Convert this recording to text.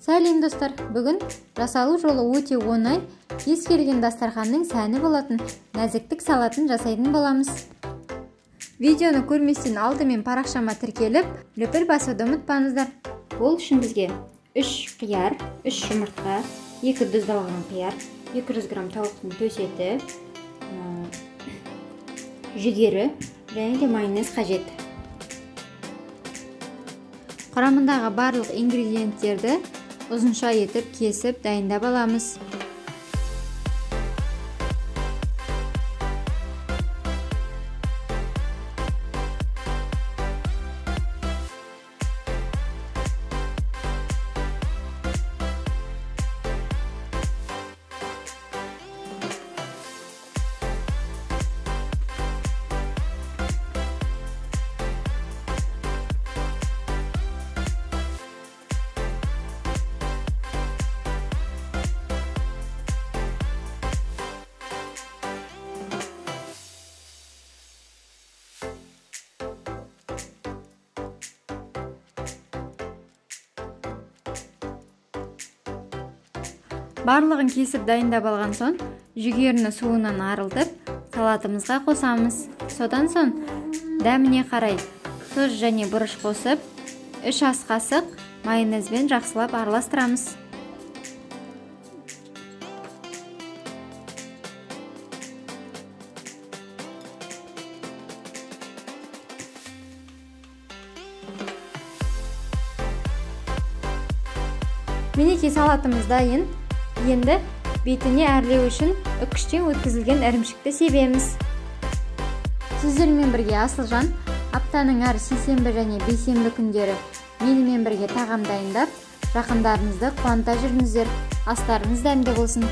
Сәлем достар, бүгін жасалу жолы өте оңай, кез келген дастарханның сәні болатын, нәзіктік салатын жасайтын боламыз. Видеоны көрместен алдымен парақшама тіркеліп, лүпіл басуды ұмытпаңыздар. Ол үшін бізге 3 қияр, 3 жұмыртқа, 2 тұздалған қияр, 200 грамм тауықтың төс еті, жүгері және де майонез қажет. Құрамындағы барлық ингредиенттерді ұзынша етіп кесіп дайындап аламыз. Барлығын кесіп дайындап алған соң, жүгеріні суынан арылтып, салатымызға қосамыз. Содан соң, дәміне қарай тұз және бұрыш қосып, 3 ас қасық майонезбен жақсылап араластырамыз. Мінекей салатымыз дайын. Енді бетіне әрлеу үшін үкіштен өткізілген ірімшікті себеміз. Сіздермен бірге Асылжан аптаның әр сейсенбі және бейсенбі күндері менімен бірге тағам дайындап, жақындарыңызды қуанта жүріңіздер. Астарыңыз дәмді болсын.